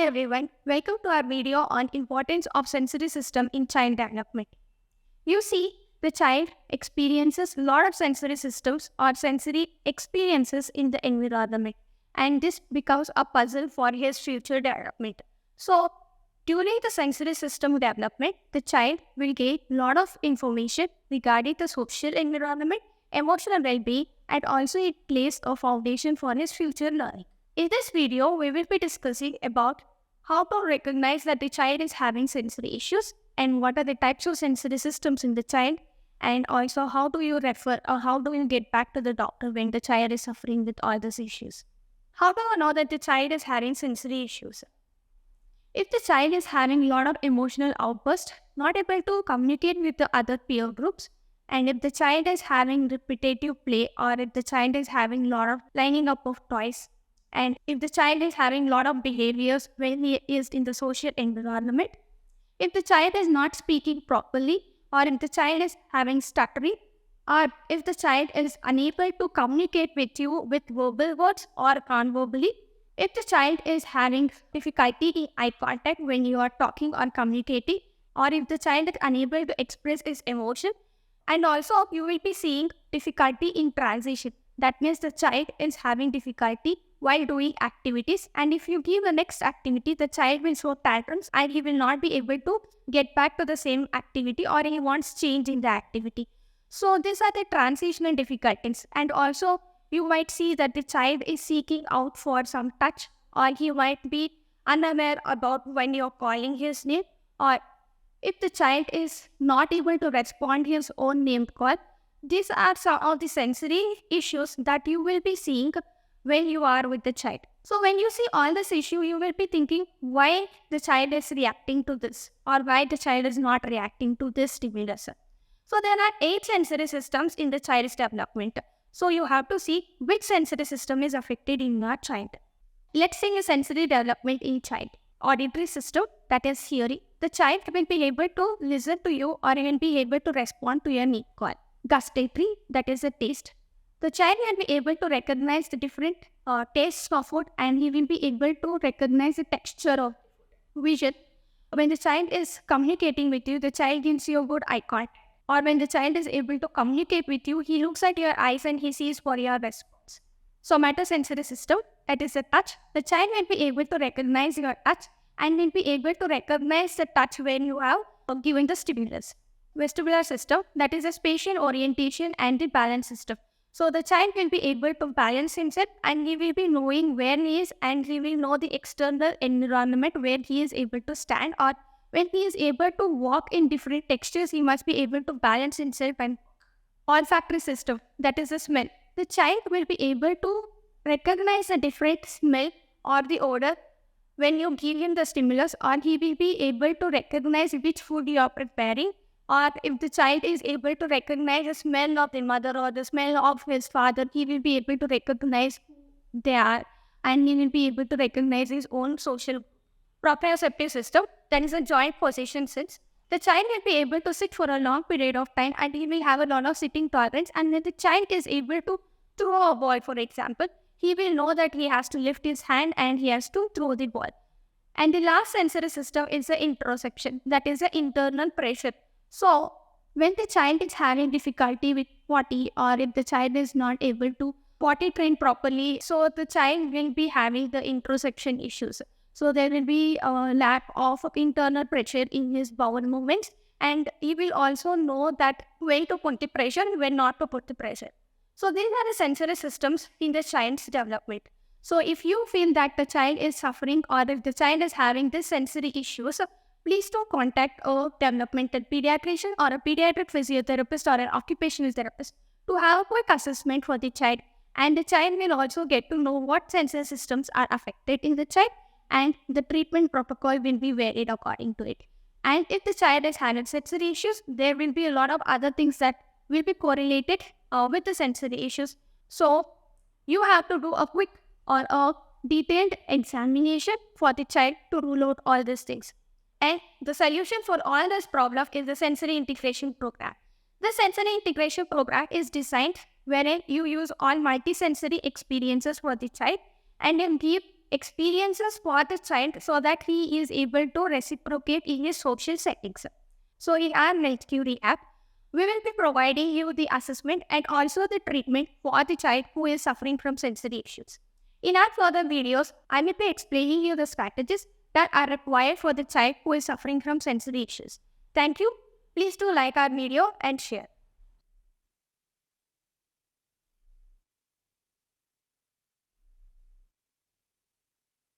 everyone, welcome to our video on importance of sensory system in child development. You see, the child experiences a lot of sensory systems or sensory experiences in the environment, and this becomes a puzzle for his future development. So, during the sensory system development, the child will gain a lot of information regarding the social environment, emotional well-being, and also it lays a foundation for his future learning. In this video, we will be discussing about how to recognize that the child is having sensory issues and what are the types of sensory systems in the child, and also how do you refer or how do you get back to the doctor when the child is suffering with all these issues. How do you know that the child is having sensory issues? If the child is having a lot of emotional outbursts, not able to communicate with the other peer groups, and if the child is having repetitive play, or if the child is having a lot of lining up of toys, and if the child is having a lot of behaviors when he is in the social environment, if the child is not speaking properly, or if the child is having stuttering, or if the child is unable to communicate with you with verbal words or non-verbally, if the child is having difficulty in eye contact when you are talking or communicating, or if the child is unable to express his emotion, and also you will be seeing difficulty in transition. That means the child is having difficulty while doing activities, and if you give the next activity, the child will show tantrums and he will not be able to get back to the same activity, or he wants change in the activity. So these are the transitional difficulties. And also you might see that the child is seeking out for some touch, or he might be unaware about when you're calling his name, or if the child is not able to respond his own name call. These are some of the sensory issues that you will be seeing when you are with the child. So when you see all this issue, you will be thinking why the child is reacting to this, or why the child is not reacting to this stimulus. So there are 8 sensory systems in the child's development. So you have to see which sensory system is affected in your child. Let's say a sensory development in child. Auditory system, that is hearing. The child will be able to listen to you, or he will be able to respond to your name call. Gustatory, that is a taste. The child will be able to recognize the different tastes of food, and he will be able to recognize the texture of vision. When the child is communicating with you, the child gives you a good eye contact. Or when the child is able to communicate with you, he looks at your eyes and he sees for your response. Somatosensory system, that is a touch. The child will be able to recognize your touch and will be able to recognize the touch when you have given the stimulus. Vestibular system, that is a spatial orientation and the balance system. So the child will be able to balance himself, and he will be knowing where he is, and he will know the external environment where he is able to stand, or when he is able to walk in different textures, he must be able to balance himself. And olfactory system, that is a smell. The child will be able to recognize a different smell or the odor when you give him the stimulus, or he will be able to recognize which food you are preparing. Or if the child is able to recognize the smell of the mother or the smell of his father, he will be able to recognize they are, and he will be able to recognize his own social. Proprioceptive system, that is a joint position sense. The child will be able to sit for a long period of time, and he will have a lot of sitting tolerance. And when the child is able to throw a ball, for example, he will know that he has to lift his hand and he has to throw the ball. And the last sensory system is the interoception, that is the internal pressure. So when the child is having difficulty with potty, or if the child is not able to potty train properly, so the child will be having the interoception issues. So there will be a lack of internal pressure in his bowel movements, and he will also know that when to put the pressure and when not to put the pressure. So these are the sensory systems in the child's development. So if you feel that the child is suffering, or if the child is having these sensory issues, please do contact a developmental pediatrician or a pediatric physiotherapist or an occupational therapist to have a quick assessment for the child. And the child will also get to know what sensory systems are affected in the child, and the treatment protocol will be varied according to it. And if the child is having sensory issues, there will be a lot of other things that will be correlated with the sensory issues. So you have to do a quick or a detailed examination for the child to rule out all these things. And the solution for all this problem is the sensory integration program. The sensory integration program is designed wherein you use all multisensory experiences for the child, and then give experiences for the child so that he is able to reciprocate in his social settings. So in our HealthQ Rehab, we will be providing you the assessment and also the treatment for the child who is suffering from sensory issues. In our further videos, I will be explaining you the strategies that are required for the child who is suffering from sensory issues. Thank you. Please do like our video and share.